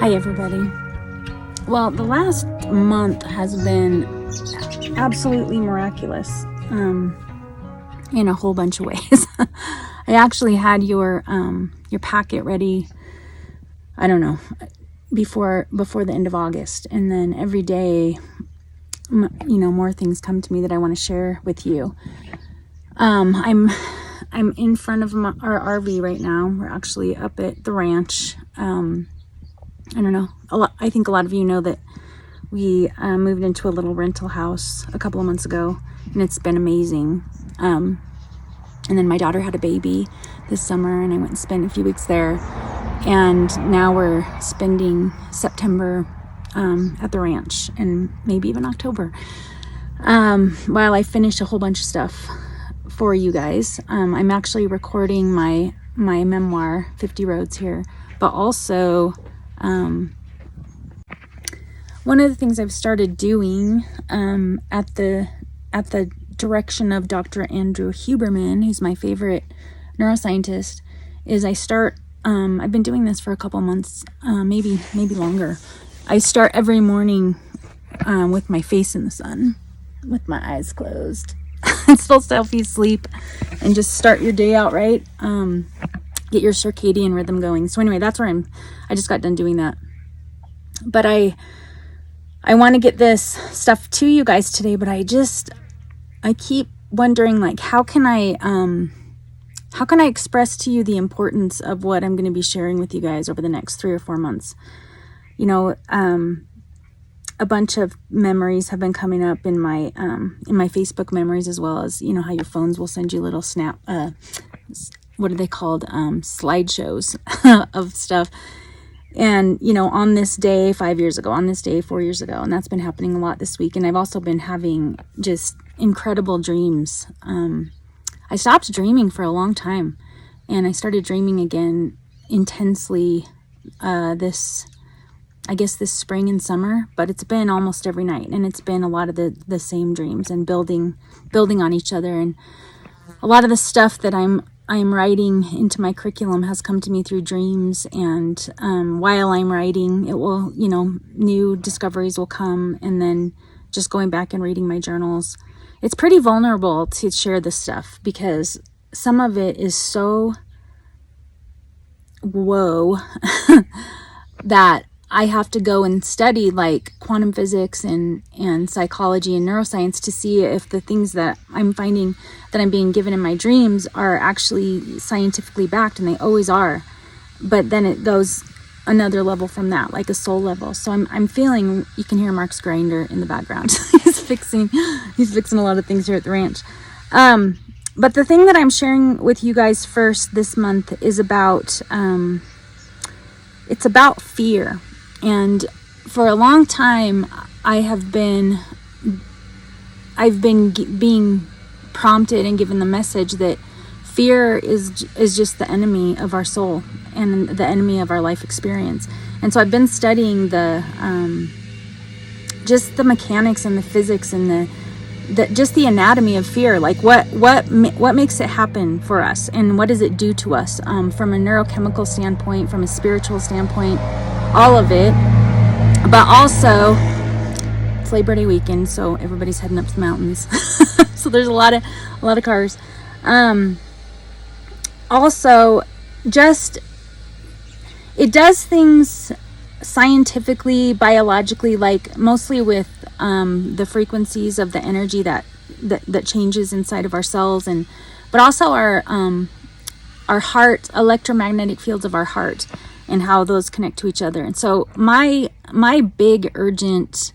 Hi everybody. Well, the last month has been absolutely miraculous in a whole bunch of ways. I actually had your packet ready, I don't know, before the end of August, and then every day more things come to me that I want to share with you. I'm in front of our RV right now. We're actually up at the ranch. I don't know. I think a lot of you know that we moved into a little rental house a couple of months ago, and it's been amazing. And then my daughter had a baby this summer, and I went and spent a few weeks there. And now we're spending September at the ranch, and maybe even October, while I finish a whole bunch of stuff for you guys. I'm actually recording my memoir, 50 Roads here, but also one of the things I've started doing at the direction of Dr. Andrew Huberman, who's my favorite neuroscientist, is I've been doing this for a couple months, maybe longer. I start every morning with my face in the sun, with my eyes closed. It's still selfie sleep, and just start your day out right. Get your circadian rhythm going. So anyway, that's where I just got done doing that. But I want to get this stuff to you guys today, but I keep wondering, like, how can I express to you the importance of what I'm going to be sharing with you guys over the next 3 or 4 months? A bunch of memories have been coming up in my Facebook memories, as well as, how your phones will send you little what are they called? Slideshows of stuff. And, on this day 5 years ago, on this day 4 years ago, and that's been happening a lot this week. And I've also been having just incredible dreams. I stopped dreaming for a long time, and I started dreaming again intensely this spring and summer, but it's been almost every night, and it's been a lot of the same dreams, and building on each other. And a lot of the stuff that I'm writing into my curriculum has come to me through dreams, and while I'm writing, it will, new discoveries will come, and then just going back and reading my journals. It's pretty vulnerable to share this stuff, because some of it is so whoa that I have to go and study, like, quantum physics and psychology and neuroscience to see if the things that I'm finding that I'm being given in my dreams are actually scientifically backed, and they always are. But then it goes another level from that, like a soul level. So I'm feeling, you can hear Mark's grinder in the background. he's fixing a lot of things here at the ranch. But the thing that I'm sharing with you guys first this month is about it's about fear. And for a long time, I've been being prompted and given the message that fear is just the enemy of our soul and the enemy of our life experience. And so I've been studying just the mechanics and the physics and just the anatomy of fear. Like what makes it happen for us, and what does it do to us from a neurochemical standpoint, from a spiritual standpoint, all of it. But also, it's Labor Day weekend, so everybody's heading up to the mountains. So there's a lot of cars. Also, just, it does things scientifically, biologically, like mostly with the frequencies of the energy that changes inside of our cells, but also our heart, electromagnetic fields of our heart, and how those connect to each other. And so my big urgent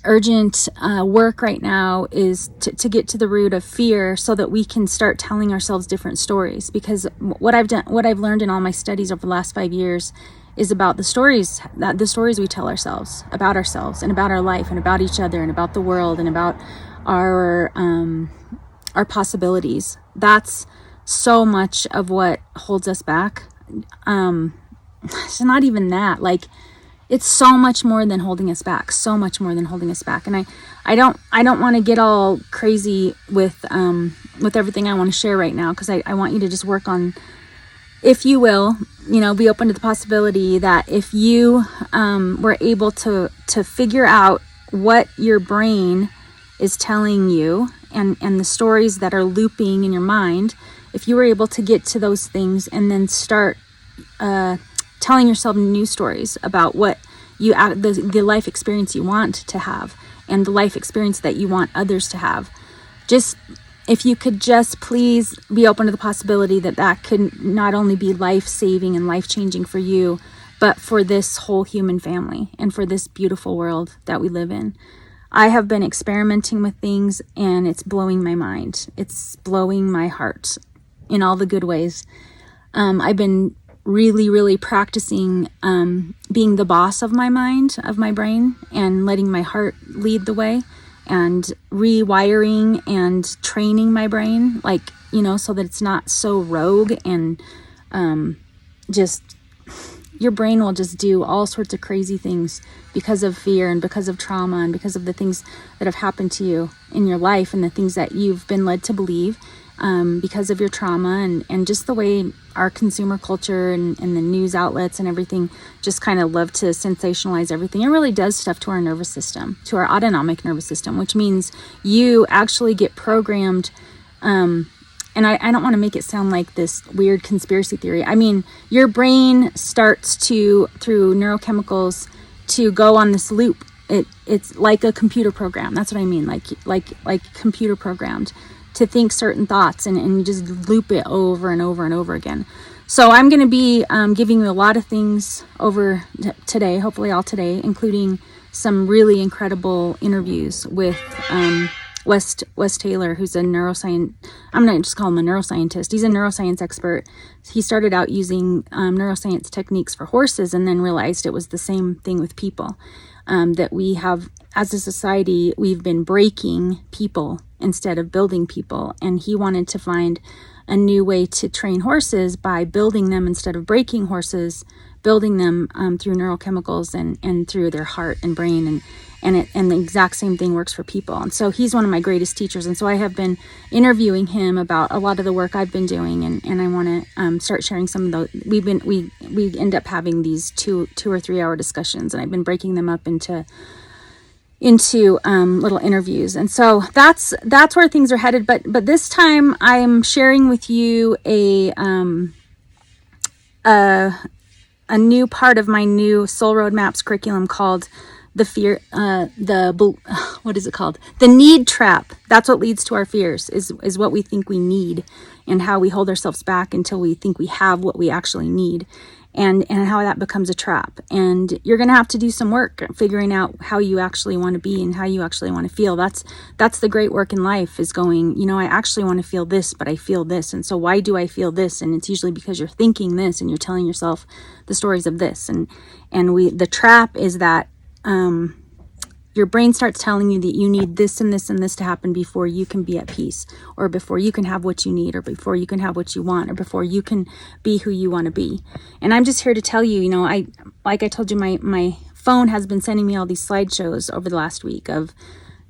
work right now is to get to the root of fear, so that we can start telling ourselves different stories. Because what I've learned in all my studies over the last 5 years is about the stories we tell ourselves about ourselves, and about our life, and about each other, and about the world, and about our possibilities. That's so much of what holds us back. It's not even that, like, it's so much more than holding us back, And I don't want to get all crazy with everything I want to share right now, because I want you to just work on, if you will, be open to the possibility that if you were able to figure out what your brain is telling you and the stories that are looping in your mind, if you were able to get to those things and then start telling yourself new stories about what the life experience you want to have and the life experience that you want others to have, just if you could just please be open to the possibility that could not only be life-saving and life-changing for you, but for this whole human family and for this beautiful world that we live in. I have been experimenting with things and it's blowing my mind. It's blowing my heart in all the good ways. I've been really, really practicing being the boss of my mind, of my brain, and letting my heart lead the way, and rewiring and training my brain, so that it's not so rogue and just your brain will just do all sorts of crazy things because of fear and because of trauma and because of the things that have happened to you in your life and the things that you've been led to believe because of your trauma and just the way our consumer culture and the news outlets and everything just kind of love to sensationalize everything. It really does stuff to our nervous system, to our autonomic nervous system, which means you actually get programmed. And I don't want to make it sound like this weird conspiracy theory. I mean, your brain starts to, through neurochemicals, to go on this loop. It's like a computer program. That's what I mean, like computer programmed to think certain thoughts and you just loop it over and over and over again. So I'm going to be giving you a lot of things over today, hopefully all today, including some really incredible interviews with Wes Taylor, who's a neuroscience. I'm not just call him a neuroscientist. He's a neuroscience expert. He started out using neuroscience techniques for horses and then realized it was the same thing with people. That we have, as a society, we've been breaking people instead of building people. And he wanted to find a new way to train horses by building them instead of breaking horses, building them through neurochemicals and through their heart and brain. And the exact same thing works for people. And so he's one of my greatest teachers. And so I have been interviewing him about a lot of the work I've been doing. And I want to start sharing some of those. We end up having these 2 or 3 hour discussions, and I've been breaking them up into little interviews. And so that's where things are headed. But this time I'm sharing with you a new part of my new Soul Roadmaps curriculum called what is it called? The need trap. That's what leads to our fears, is what we think we need and how we hold ourselves back until we think we have what we actually need, and how that becomes a trap. And you're going to have to do some work figuring out how you actually want to be and how you actually want to feel. That's the great work in life, is going, I actually want to feel this, but I feel this. And so why do I feel this? And it's usually because you're thinking this and you're telling yourself the stories of this. And the trap is that your brain starts telling you that you need this and this and this to happen before you can be at peace, or before you can have what you need, or before you can have what you want, or before you can be who you want to be. And I'm just here to tell you, like I told you, my phone has been sending me all these slideshows over the last week of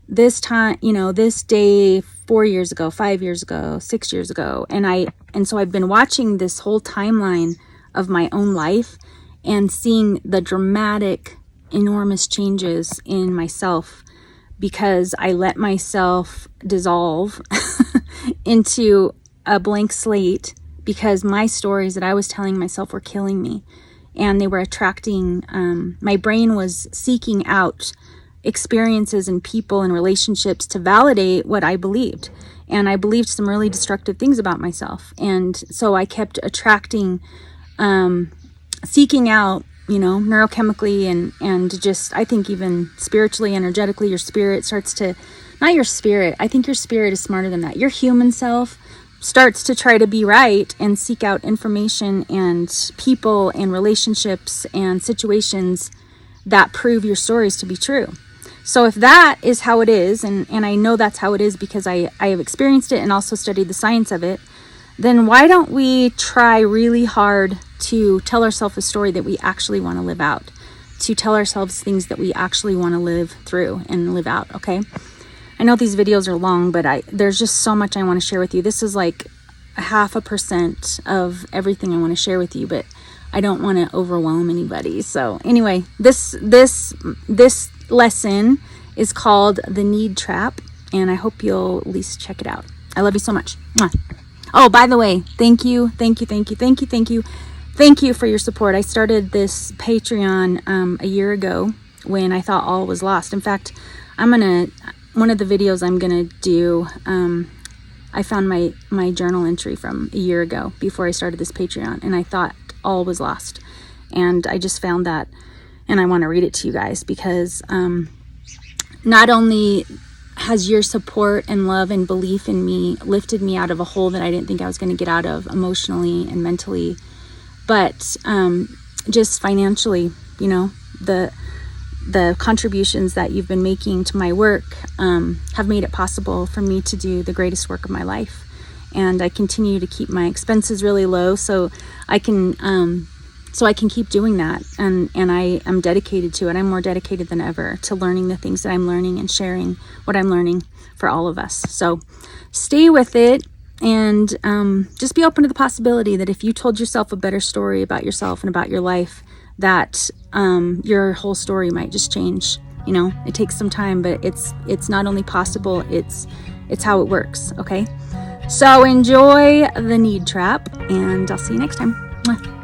this time, this day 4 years ago, 5 years ago, 6 years ago. And so I've been watching this whole timeline of my own life and seeing the dramatic, enormous changes in myself, because I let myself dissolve into a blank slate, because my stories that I was telling myself were killing me, and they were attracting, my brain was seeking out experiences and people and relationships to validate what I believed. And I believed some really destructive things about myself. And so I kept attracting, seeking out, neurochemically and just, I think even spiritually, energetically, your spirit starts to, not your spirit, I think your spirit is smarter than that. Your human self starts to try to be right and seek out information and people and relationships and situations that prove your stories to be true. So if that is how it is, and I know that's how it is because I have experienced it and also studied the science of it, then why don't we try really hard to tell ourselves a story that we actually want to live out, to tell ourselves things that we actually want to live through and live out, okay? I know these videos are long, but there's just so much I want to share with you. This is like 0.5% of everything I want to share with you, but I don't want to overwhelm anybody. So anyway, this lesson is called The Need Trap, and I hope you'll at least check it out. I love you so much. Mwah. Oh, by the way, thank you for your support. I started this Patreon a year ago when I thought all was lost. In fact, one of the videos I'm gonna do, I found my journal entry from a year ago before I started this Patreon, and I thought all was lost. And I just found that, and I want to read it to you guys because not only has your support and love and belief in me lifted me out of a hole that I didn't think I was going to get out of emotionally and mentally, but just financially, you know, the contributions that you've been making to my work have made it possible for me to do the greatest work of my life. And I continue to keep my expenses really low so I can keep doing that. And I am dedicated to it. I'm more dedicated than ever to learning the things that I'm learning and sharing what I'm learning for all of us. So stay with it, and just be open to the possibility that if you told yourself a better story about yourself and about your life, that your whole story might just change. You know, it takes some time, but it's not only possible, it's how it works. Okay, so enjoy The Need Trap, and I'll see you next time. Mwah.